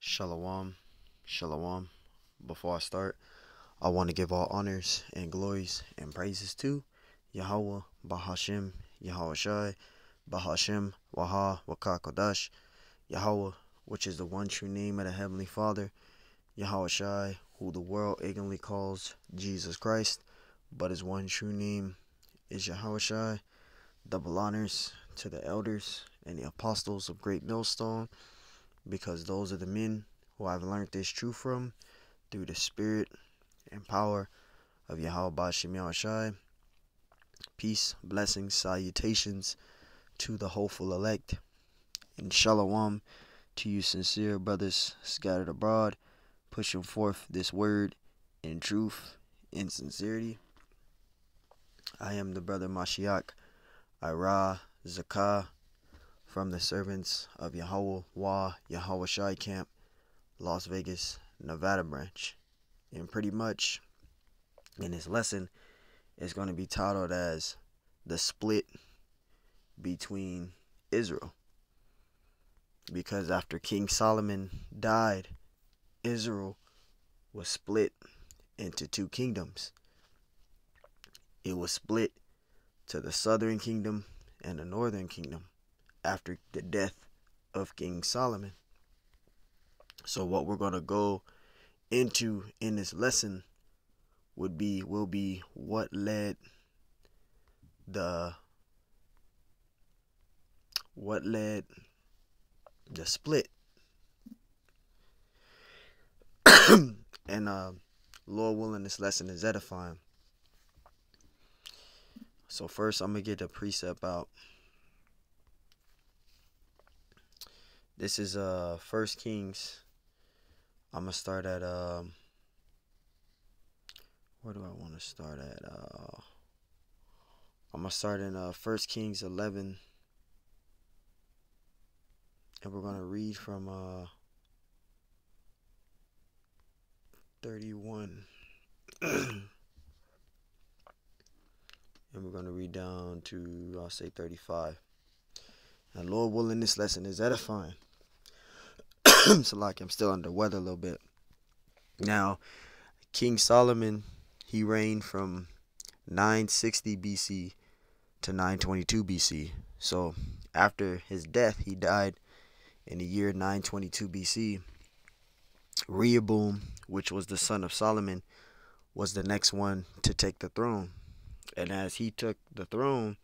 Shalom, shalom. Before I start, I want to give all honors and glories and praises to Yahweh, Bahashem, Yahweh Shai, Bahashem, Waha, Waka Kodash, Yahweh, which is the one true name of the Heavenly Father, Yahweh Shai, who the world ignorantly calls Jesus Christ, but his one true name is Yahweh Shai. Double honors to the elders and the apostles of Great Millstone, because those are the men who I've learned this truth from through the spirit and power of Yahweh Bashim Yahushai. Peace, blessings, salutations to the hopeful elect, and shalom to you sincere brothers scattered abroad, pushing forth this word in truth and sincerity. I am the brother Mashiach Ira Zakah from the servants of Yahweh Yahweh Shai Camp, Las Vegas, Nevada branch. And pretty much in this lesson, it's going to be titled as the split between Israel. Because after King Solomon died, Israel was split into two kingdoms. It was split to the southern kingdom and the northern kingdom after the death of King Solomon. So what we're going to go into in this lesson will be what led the split. And Lord willing, this lesson is edifying. So first I'm gonna get the precept out. This is 1 Kings. I'm gonna start at where do I want to start at? I'm gonna start in 1 Kings 11, and we're gonna read from 31. And we're going to read down to, I'll say 35. And Lord willing, this lesson is edifying. So like I'm still under weather a little bit. Now, King Solomon, he reigned from 960 BC to 922 BC. So after his death, he died in the year 922 BC. Rehoboam, which was the son of Solomon, was the next one to take the throne. And as he took the throne,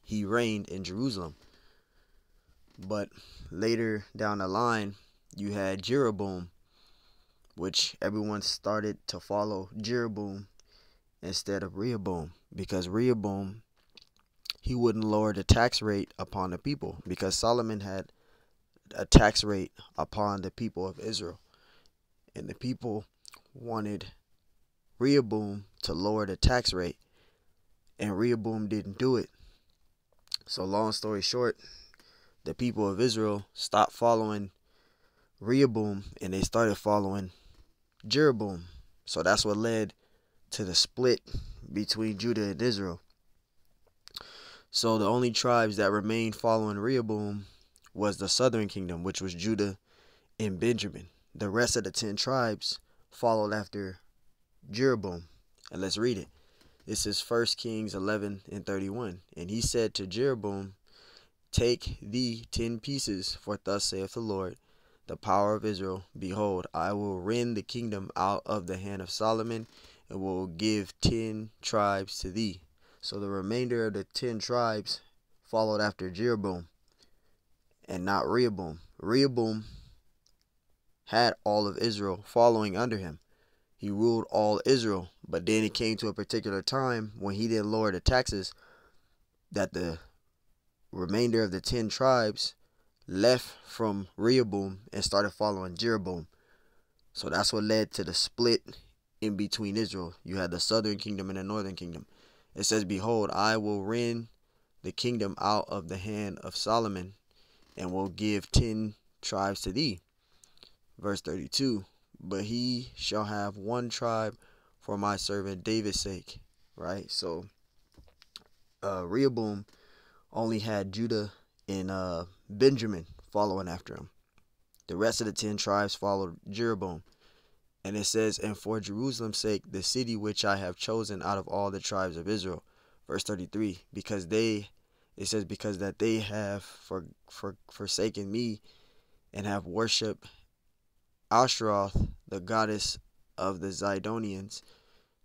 he reigned in Jerusalem. But later down the line, you had Jeroboam, which everyone started to follow Jeroboam instead of Rehoboam. Because Rehoboam, he wouldn't lower the tax rate upon the people. Because Solomon had a tax rate upon the people of Israel. And the people wanted Rehoboam to lower the tax rate, and Rehoboam didn't do it. So long story short, the people of Israel stopped following Rehoboam and they started following Jeroboam. So that's what led to the split between Judah and Israel. So the only tribes that remained following Rehoboam was the southern kingdom, which was Judah and Benjamin. The rest of the 10 tribes followed after Jeroboam. And let's read it. This is 1 Kings 11 and 31. And he said to Jeroboam, take thee 10 pieces, for thus saith the Lord, the power of Israel. Behold, I will rend the kingdom out of the hand of Solomon, and will give 10 tribes to thee. So the remainder of the 10 tribes followed after Jeroboam, and not Rehoboam. Rehoboam had all of Israel following under him. He ruled all Israel, but then it came to a particular time when he didn't lower the taxes that the remainder of the 10 tribes left from Rehoboam and started following Jeroboam. So that's what led to the split in between Israel. You had the southern kingdom and the northern kingdom. It says, behold, I will rend the kingdom out of the hand of Solomon, and will give 10 tribes to thee. Verse 32. But he shall have one tribe for my servant David's sake. Right? So Rehoboam only had Judah and Benjamin following after him. The rest of the 10 tribes followed Jeroboam. And it says, and for Jerusalem's sake, the city which I have chosen out of all the tribes of Israel. Verse 33, because they have forsaken me and have worshipped Ashtaroth, the goddess of the Zidonians,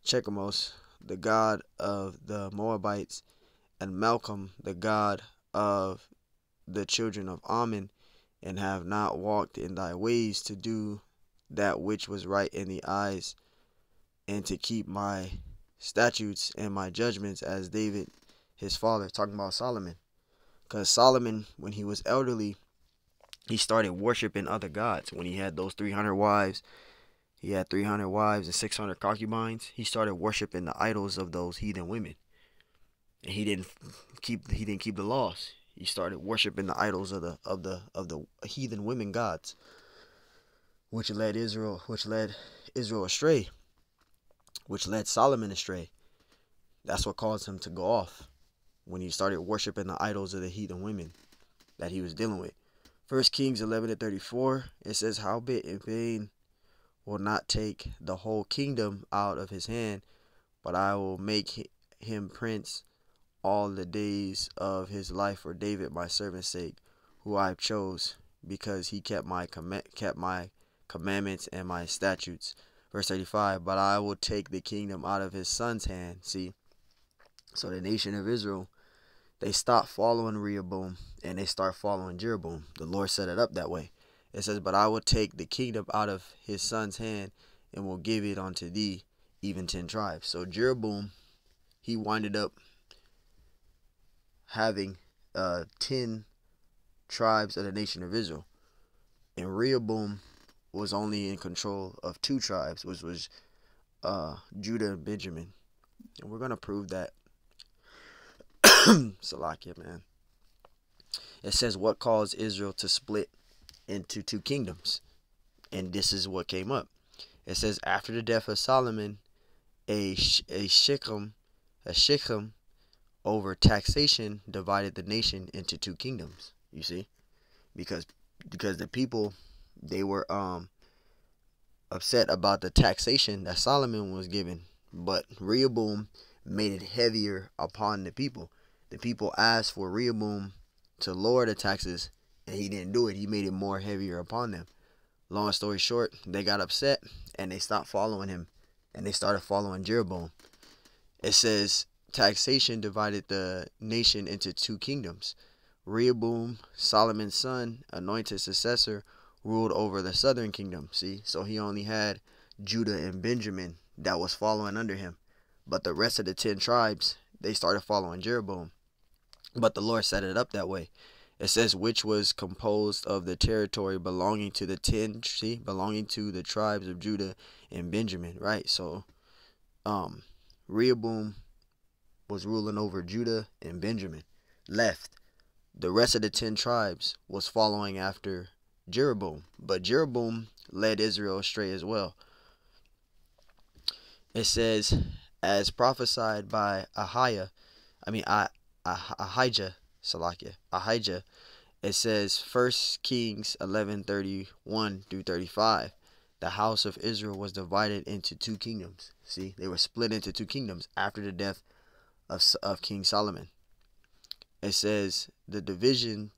Chemosh, the god of the Moabites, and Malcolm, the god of the children of Ammon, and have not walked in thy ways to do that which was right in the eyes, and to keep my statutes and my judgments as David his father. Talking about Solomon, because Solomon, when he was elderly, he started worshiping other gods. When he had those 300 wives, he had 300 wives and 600 concubines. He started worshiping the idols of those heathen women, and he didn't keep the laws. He started worshiping the idols of the heathen women gods, which led Israel astray, which led Solomon astray. That's what caused him to go off, when he started worshiping the idols of the heathen women that he was dealing with. 1 Kings 11:34, it says, howbeit in vain will not take the whole kingdom out of his hand, but I will make him prince all the days of his life for David my servant's sake, who I chose, because he kept my commandments and my statutes. Verse 35, but I will take the kingdom out of his son's hand. See, so the nation of Israel, they stopped following Rehoboam and they start following Jeroboam. The Lord set it up that way. It says, but I will take the kingdom out of his son's hand and will give it unto thee, even 10 tribes. So Jeroboam, he winded up having 10 tribes of the nation of Israel. And Rehoboam was only in control of 2 tribes, which was Judah and Benjamin. And we're going to prove that. Salakia, man. It says, what caused Israel to split into 2 kingdoms? And this is what came up. It says, after the death of Solomon, a shechem over taxation divided the nation into 2 kingdoms. You see, because the people, they were upset about the taxation that Solomon was given, but Rehoboam made it heavier upon the people. The people asked for Rehoboam to lower the taxes, and he didn't do it. He made it more heavier upon them. Long story short, they got upset and they stopped following him, and they started following Jeroboam. It says taxation divided the nation into 2 kingdoms. Rehoboam, Solomon's son, anointed successor, ruled over the southern kingdom. See, so he only had Judah and Benjamin that was following under him, but the rest of the 10 tribes, they started following Jeroboam. But the Lord set it up that way. It says, which was composed of the territory belonging to the 10, belonging to the tribes of Judah and Benjamin, right? So Rehoboam was ruling over Judah and Benjamin. Left. The rest of the 10 tribes was following after Jeroboam, but Jeroboam led Israel astray as well. It says, as prophesied by Ahijah, it says 1 Kings 11:31 through 35. The house of Israel was divided into 2 kingdoms. See, they were split into 2 kingdoms after the death of King Solomon. It says the division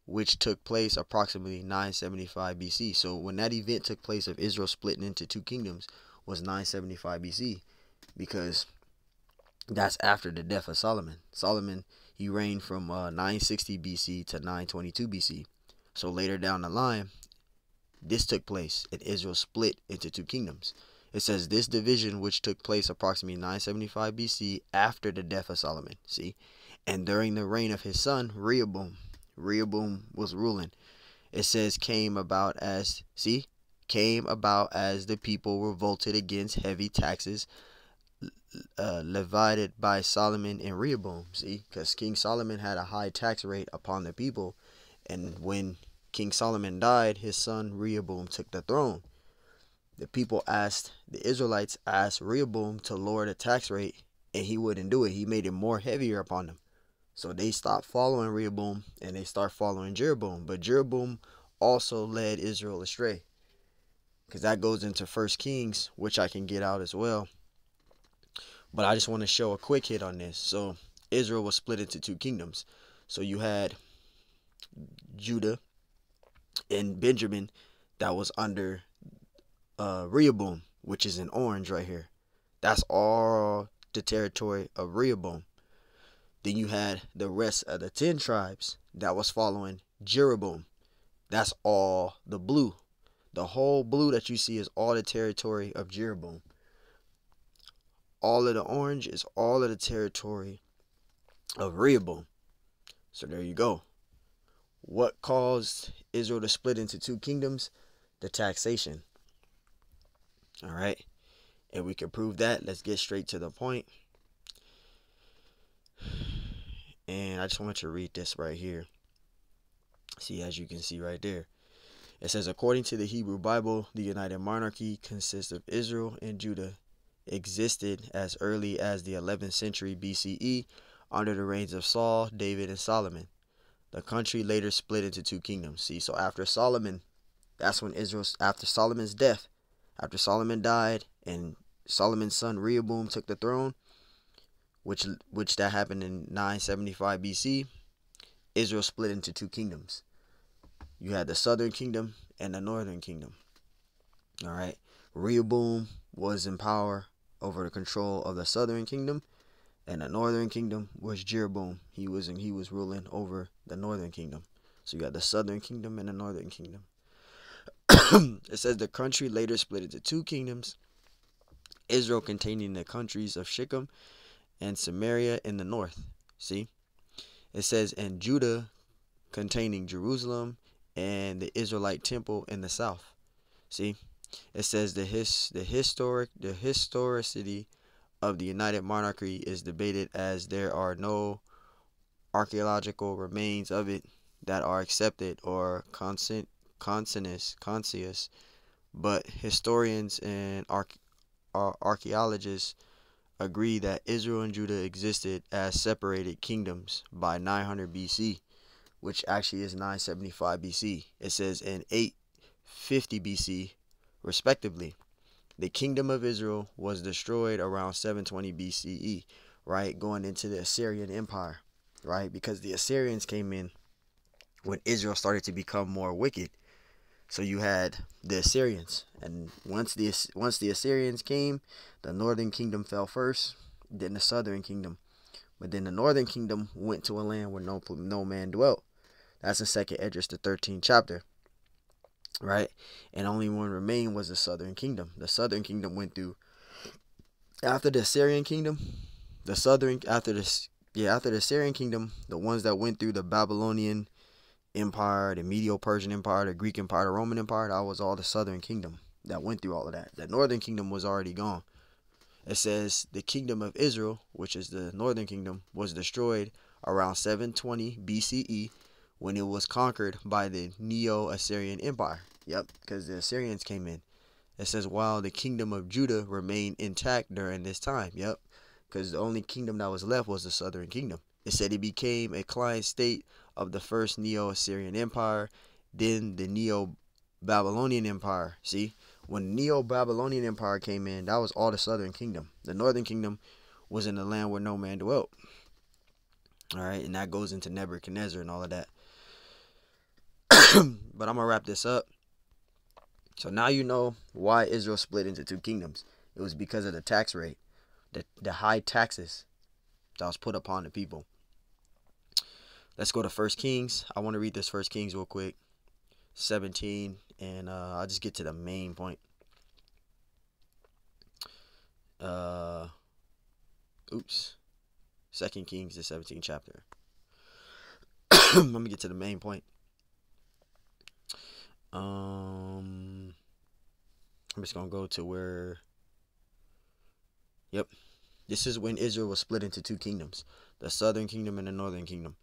which took place approximately 975 BC. So when that event took place of Israel splitting into 2 kingdoms was 975 BC, because that's after the death of Solomon. Solomon, he reigned from 960 BC to 922 BC. So later down the line, this took place and Israel split into 2 kingdoms. It says this division which took place approximately 975 BC after the death of Solomon. See, and during the reign of his son Rehoboam was ruling. It says came about as the people revolted against heavy taxes levied by Solomon and Rehoboam. See, because King Solomon had a high tax rate upon the people, and when King Solomon died, his son Rehoboam took the throne. The Israelites asked Rehoboam to lower the tax rate, and he wouldn't do it. He made it more heavier upon them. So they stopped following Rehoboam and they start following Jeroboam. But Jeroboam also led Israel astray. Because that goes into First Kings, which I can get out as well. But I just want to show a quick hit on this. So Israel was split into two kingdoms. So you had Judah and Benjamin that was under Rehoboam, which is in orange right here. That's all the territory of Rehoboam. Then you had the rest of the 10 tribes that was following Jeroboam. That's all the blue. The whole blue that you see is all the territory of Jeroboam. All of the orange is all of the territory of Rehoboam. So there you go. What caused Israel to split into two kingdoms? The taxation. All right. And we can prove that. Let's get straight to the point. And I just want to read this right here. See, as you can see right there. It says, according to the Hebrew Bible, the United Monarchy consists of Israel and Judah, existed as early as the 11th century BCE under the reigns of Saul, David, and Solomon. The country later split into two kingdoms. See, so after Solomon, that's when Israel, after Solomon's death, after Solomon died and Solomon's son Rehoboam took the throne, which that happened in 975 BC, Israel split into two kingdoms. You had the southern kingdom and the northern kingdom. All right. Rehoboam was in power over the control of the southern kingdom, and the northern kingdom was Jeroboam. He was ruling over the northern kingdom. So you got the southern kingdom and the northern kingdom. It says the country later split into two kingdoms. Israel containing the countries of Shechem and Samaria in the north. See? It says, and Judah containing Jerusalem and the Israelite temple in the south. See? It says the historicity of the United Monarchy is debated, as there are no archaeological remains of it that are accepted or conscious, but historians and archaeologists agree that Israel and Judah existed as separated kingdoms by 900 BC, which actually is 975 BC. It says in 850 BC, respectively. The kingdom of Israel was destroyed around 720 BCE, right? Going into the Assyrian Empire, right? Because the Assyrians came in when Israel started to become more wicked. So you had the Assyrians, and once the Assyrians came, the northern kingdom fell first, then the southern kingdom. But then the northern kingdom went to a land where no man dwelt. That's in 2nd Esdras, the 13th chapter, right? And only one remained was the southern kingdom. The southern kingdom went through, after the Assyrian kingdom, after the Assyrian kingdom, the ones that went through the Babylonian Empire, the Medo-Persian Empire, the Greek Empire, the Roman Empire, that was all the southern kingdom that went through all of that. The northern kingdom was already gone. It says the kingdom of Israel, which is the northern kingdom, was destroyed around 720 BCE when it was conquered by the Neo-Assyrian Empire. Yep, because the Assyrians came in. It says while the kingdom of Judah remained intact during this time. Yep, because the only kingdom that was left was the southern kingdom. It said it became a client state of the first Neo-Assyrian Empire, then the Neo-Babylonian Empire. See, when the Neo-Babylonian Empire came in, that was all the southern kingdom. The northern kingdom was in the land where no man dwelt. All right, and that goes into Nebuchadnezzar and all of that. But I'm going to wrap this up. So now you know why Israel split into two kingdoms. It was because of the tax rate, the high taxes that was put upon the people. Let's go to 1 Kings. I want to read this 1 Kings real quick. 17, and I'll just get to the main point. Oops. 2 Kings, the 17th chapter. Let me get to the main point. I'm just going to go to where... Yep. This is when Israel was split into two kingdoms. The southern kingdom and the northern kingdom.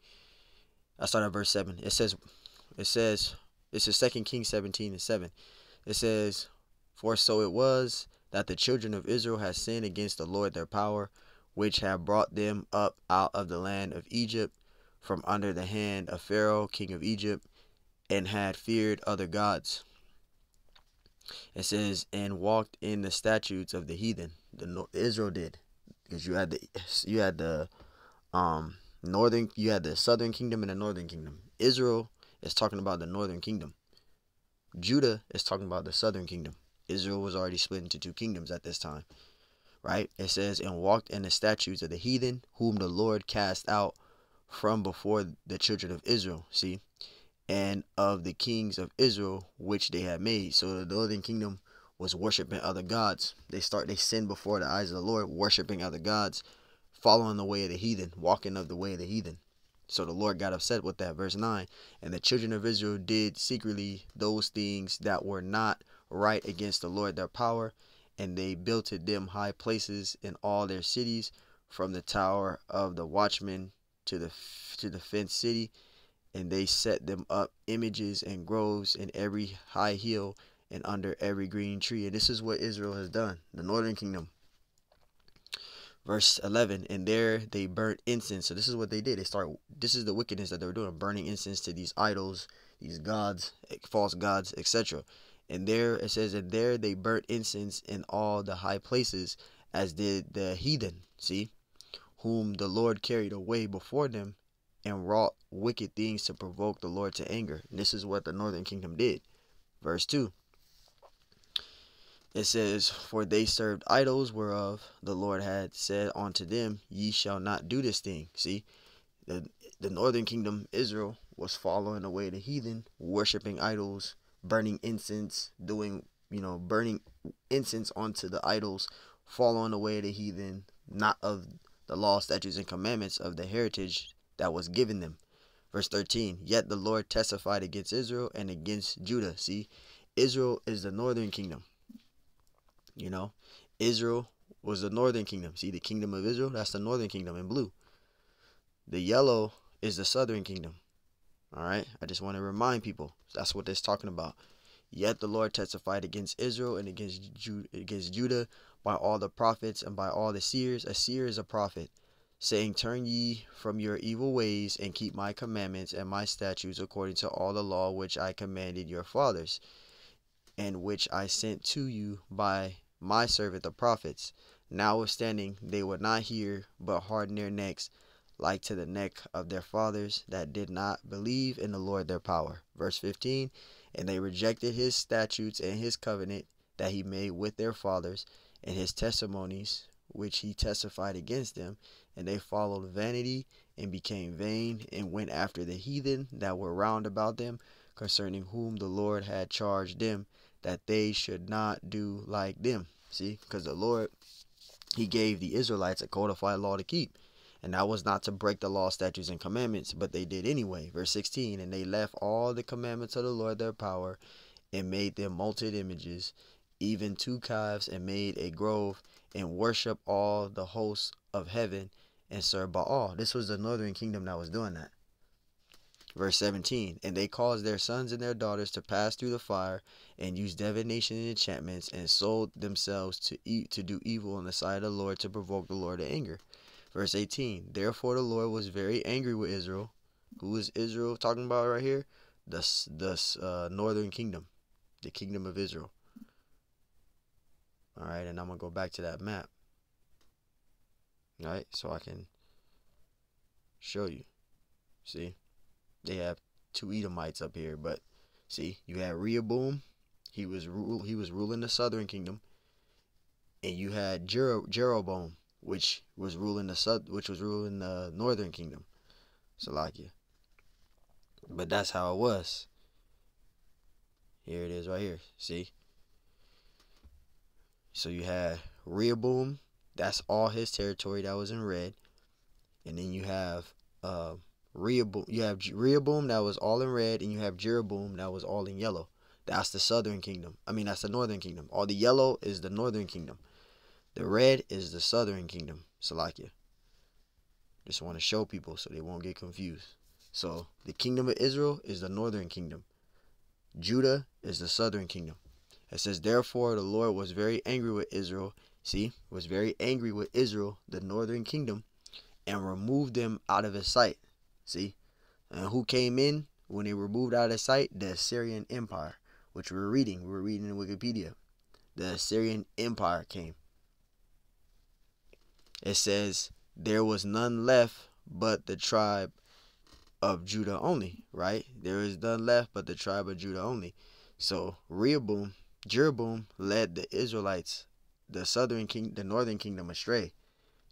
I start at verse 7. It says, this is 2 Kings 17 and 7. It says, for so it was that the children of Israel had sinned against the Lord their power, which had brought them up out of the land of Egypt, from under the hand of Pharaoh, king of Egypt, and had feared other gods. It says, and walked in the statutes of the heathen. Israel did, because you had the northern, you had the southern kingdom and the northern kingdom. Israel is talking about the northern kingdom. Judah is talking about the southern kingdom. Israel was already split into two kingdoms at this time, right? It says, and walked in the statutes of the heathen, whom the Lord cast out from before the children of Israel. See, and of the kings of Israel which they had made. So the northern kingdom was worshiping other gods. They sinned before the eyes of the Lord, worshiping other gods, following the way of the heathen, walking of the way of the heathen. So the Lord got upset with that. Verse 9, and the children of Israel did secretly those things that were not right against the Lord their power, and they builded them high places in all their cities, from the tower of the watchman to the fenced city, and they set them up images and groves in every high hill and under every green tree. And this is what Israel has done, the northern kingdom. Verse 11, and there they burnt incense. So this is what they did. This is the wickedness that they were doing, burning incense to these idols, these gods, false gods, etc. And there it says, and there they burnt incense in all the high places, as did the heathen, see, whom the Lord carried away before them, and wrought wicked things to provoke the Lord to anger. And this is what the northern kingdom did. Verse 2. It says, for they served idols, whereof the Lord had said unto them, ye shall not do this thing. See, the northern kingdom, Israel, was following the way of the heathen, worshiping idols, burning incense, burning incense onto the idols, following the way of the heathen, not of the law, statutes, and commandments of the heritage that was given them. Verse 13, yet the Lord testified against Israel and against Judah. See, Israel is the northern kingdom. Israel was the northern kingdom. See, the kingdom of Israel, that's the northern kingdom in blue. The yellow is the southern kingdom. All right, I just want to remind people, that's what it's talking about. Yet the Lord testified against Israel and against Judah by all the prophets and by all the seers. A seer is a prophet, saying, turn ye from your evil ways and keep my commandments and my statutes according to all the law which I commanded your fathers, and which I sent to you by my servant the prophets. Notwithstanding, they would not hear, but hardened their necks, like to the neck of their fathers that did not believe in the Lord their power. Verse 15, and they rejected his statutes and his covenant that he made with their fathers, and his testimonies which he testified against them, and they followed vanity and became vain, and went after the heathen that were round about them, concerning whom the Lord had charged them that they should not do like them. See, because the Lord, he gave the Israelites a codified law to keep, and that was not to break the law, statutes, and commandments, but they did anyway. Verse 16, and they left all the commandments of the Lord their power, and made them molten images, even 2 calves, and made a grove, and worship all the hosts of heaven, and serve Baal. This was the northern kingdom that was doing that. Verse 17, and they caused their sons and their daughters to pass through the fire, and used divination and enchantments, and sold themselves to do evil in the sight of the Lord, to provoke the Lord to anger. Verse 18, therefore the Lord was very angry with Israel. Who is Israel talking about right here? The northern kingdom, the kingdom of Israel. All right, and I'm going to go back to that map. All right, so I can show you. See? They have 2 Edomites up here, but see, you had Rehoboam, he was ruling the southern kingdom, and you had Jeroboam, which was ruling the northern kingdom, Salakia. But that's how it was. Here it is right here. See? So you had Rehoboam, that's all his territory that was in red, and then you have Rehoboam that was all in red, and you have Jeroboam that was all in yellow. That's the southern kingdom. That's the northern kingdom. All the yellow is the northern kingdom. The red is the southern kingdom. Salakia. Just want to show people so they won't get confused. So the kingdom of Israel is the northern kingdom. Judah is the southern kingdom. It says, therefore the Lord was very angry with Israel. See, was very angry with Israel, the northern kingdom, and removed them out of his sight. See, and who came in when they were moved out of their sight, the Assyrian Empire, which we were reading in Wikipedia. The Assyrian Empire came. It says there was none left but the tribe of Judah only, right? There is none left but the tribe of Judah only. So Jeroboam led the Israelites, the northern kingdom astray.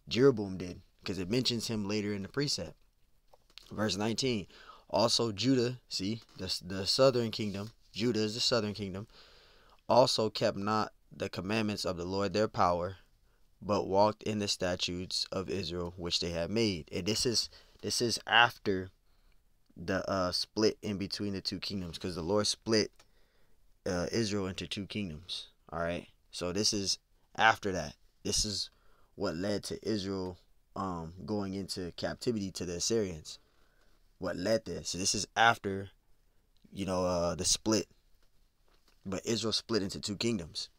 Jeroboam did, because it mentions him later in the precept. Verse 19. Also Judah, see, the southern kingdom, Judah is the southern kingdom, also kept not the commandments of the Lord their power, but walked in the statutes of Israel which they had made. And this is after the split in between the two kingdoms, because the Lord split Israel into two kingdoms. All right, so this is after that. This is what led to Israel going into captivity to the Assyrians. What led this? So this is after, the split. But Israel split into two kingdoms.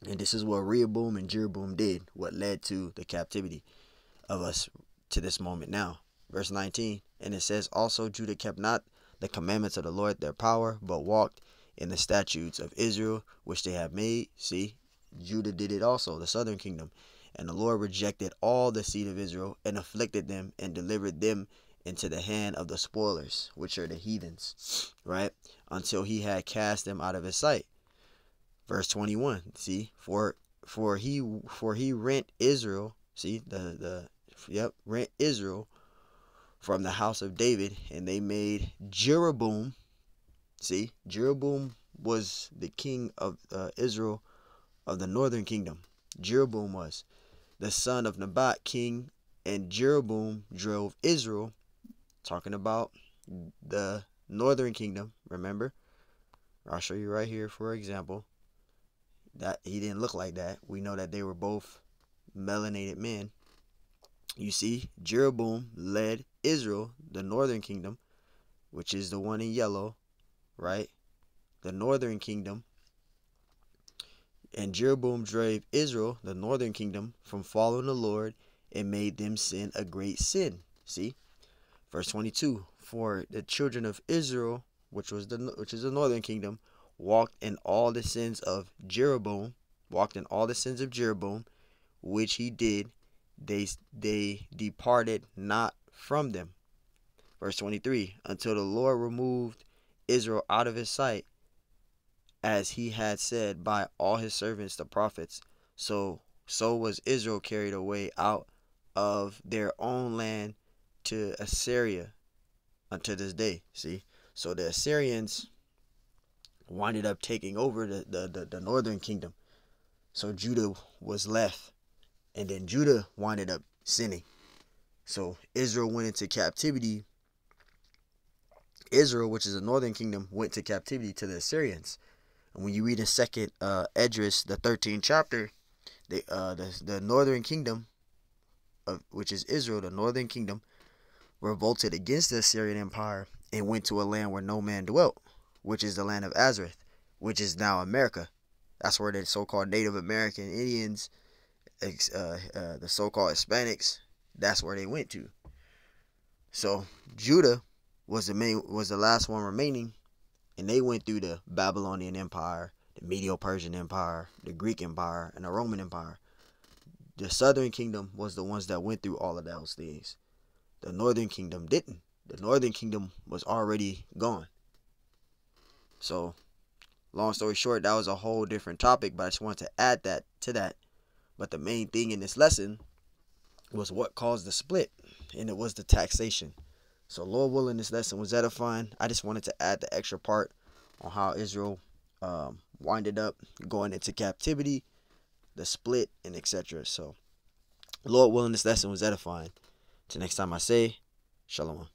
And this is what Rehoboam and Jeroboam did, what led to the captivity of us to this moment now. Verse 19, and it says, also Judah kept not the commandments of the Lord their power, but walked in the statutes of Israel, which they have made. See, Judah did it also, the southern kingdom. And the Lord rejected all the seed of Israel, and afflicted them, and delivered them into the hand of the spoilers, which are the heathens, right? Until he had cast them out of his sight. Verse 21, see, for he rent Israel, see, rent Israel from the house of David, and they made Jeroboam, see, Jeroboam was the king of Israel of the northern kingdom. Jeroboam was the son of Nebat, king, and Jeroboam drove Israel, talking about the northern kingdom, remember? I'll show you right here, for example. That he didn't look like that. We know that they were both melanated men. You see, Jeroboam led Israel, the northern kingdom, which is the one in yellow, right? The northern kingdom. And Jeroboam drove Israel, the northern kingdom, from following the Lord, and made them sin a great sin. See? Verse 22, for the children of Israel, which is the northern kingdom, walked in all the sins of Jeroboam, which he did, they departed not from them. Verse 23, until the Lord removed Israel out of his sight, as he had said by all his servants the prophets. So was Israel carried away out of their own land to Assyria unto this day. See, so the Assyrians winded up taking over the northern kingdom. So Judah was left, and then Judah winded up sinning. So Israel went into captivity. Israel, which is the northern kingdom, went to captivity to the Assyrians. And when you read in 2nd Esdras, the 13th chapter, the northern kingdom, which is Israel, the northern kingdom, revolted against the Assyrian Empire and went to a land where no man dwelt, which is the land of Azareth, which is now America. That's where the so-called Native American Indians, the so-called Hispanics, that's where they went to. So Judah was the last one remaining, and they went through the Babylonian Empire, the Medo-Persian Empire, the Greek Empire, and the Roman Empire. The southern kingdom was the ones that went through all of those things. The northern kingdom didn't. The northern kingdom was already gone. So, long story short, that was a whole different topic, but I just wanted to add that to that. But the main thing in this lesson was what caused the split, and it was the taxation. So, Lord willing, this lesson was edifying. I just wanted to add the extra part on how Israel winded up going into captivity, the split, and etc. So, Lord willing, this lesson was edifying. Till next time I say, Shalom.